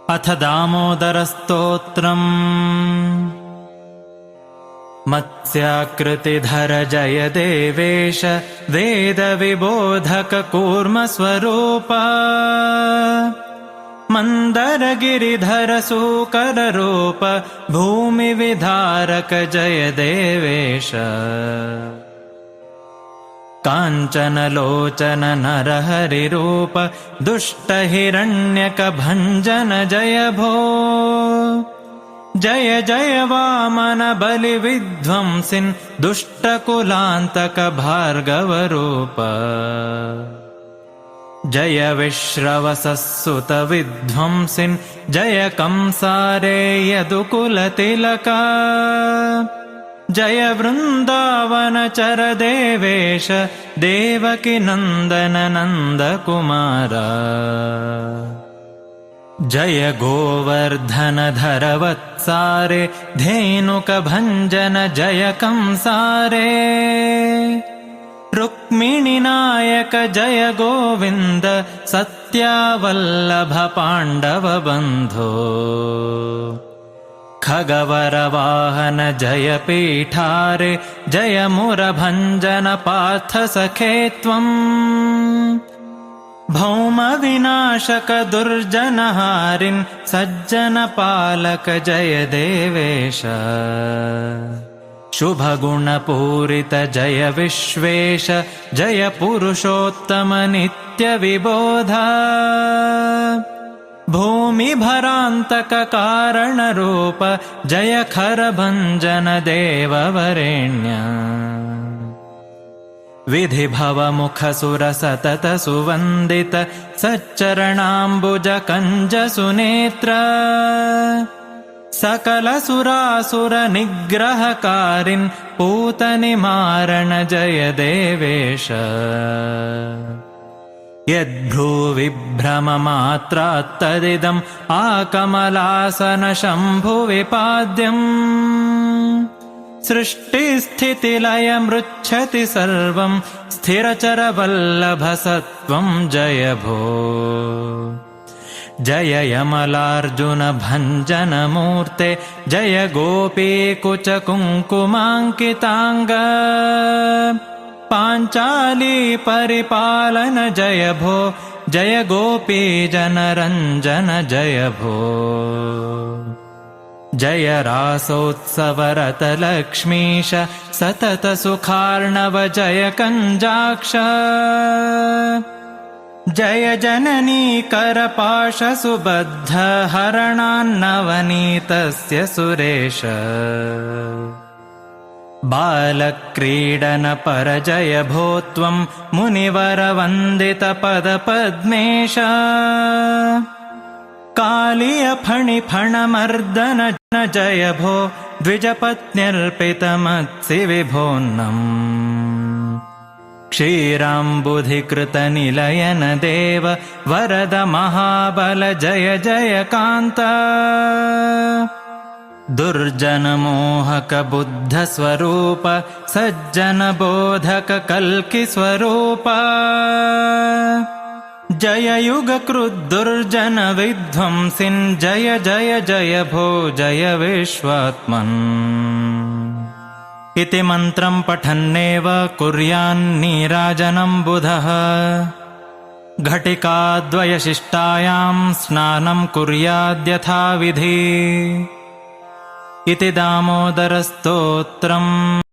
अथ दामोदरस्तोत्रम्। मत्स्याकृतिधर जय देवेश वेदविबोधक कूर्मस्वरूप मन्दरगिरिधर सूकररूप भूमिविधारक जय देवेश। काञ्चनलोचन नरहरिरूप दुष्टहिरण्यक भञ्जन जय भो। जय जय वामन बलिविध्वंसिन् दुष्टकुलान्तक भार्गवरूप। जय विश्रवसस्सुत विध्वंसिन् जय कंसारे यदुकुलतिलक। जय वृन्दावनचर देवेश देवकी नन्दन नन्दकुमार। जय गोवर्धनधर वत्सारे धेनुक भञ्जन जय कंसारे। रुक्मिणीनायक जय गोविन्द सत्यावल्लभ पाण्डव बन्धो। खगवरवाहन जय पीठारे जय मुरभञ्जन पार्थ सखे त्वम्। भौमविनाशक दुर्जनहारिन् सज्जनपालक जय देवेश। शुभगुणपूरित जय विश्वेश जय पुरुषोत्तम नित्यविबोध। भूमिभरान्तक कारणरूप जय खरभञ्जन देववरेण्य। विधिभवमुखसुर सतत सुवन्दित सच्चरणाम्बुज कञ्ज सुनेत्र। सकलसुरासुर निग्रहकारिन् पूतनिमारण जय देवेश। यद्भ्रूविभ्रममात्रात्तदिदम् आकमलासन शम्भुविपाद्यम्। सृष्टिस्थितिलयमृच्छति सर्वम् स्थिरचरवल्लभ सत्त्वम् जय भो। जय यमलार्जुन भञ्जनमूर्ते जय गोपीकुच कुङ्कुमाङ्किताङ्ग। पाञ्चाली परिपालन जय भो जय गोपीजनरञ्जन जय भो। जय रासोत्सवरत लक्ष्मीश सतत सुखार्णव जय कञ्जाक्ष। जय जननी करपाश सुबद्ध हरणान्नवनीतस्य सुरेश। बालक्रीडन पर जय भो त्वं मुनिवर वन्दित पद पद्मेश। कालिय फणिफणमर्दन जय भो द्विजपत्न्यर्पितमत्सि विभोन्नम्। क्षीराम्बुधिकृत निलयन देव वरद महाबल जय जय कान्त। दुर्जनमोहक बुद्ध स्वरूप सज्जन बोधक कल्कि स्वरूप। जय युगकृद्दुर्जन विध्वंसिन् जय जय जय भो जय विश्वात्मन्। इति मन्त्रं पठन्नेव कुर्यान्नीराजनं बुधः। घटिकाद्वयशिष्टायां स्नानं कुर्याद्यथाविधि। इति दामोदरस्तोत्रम्।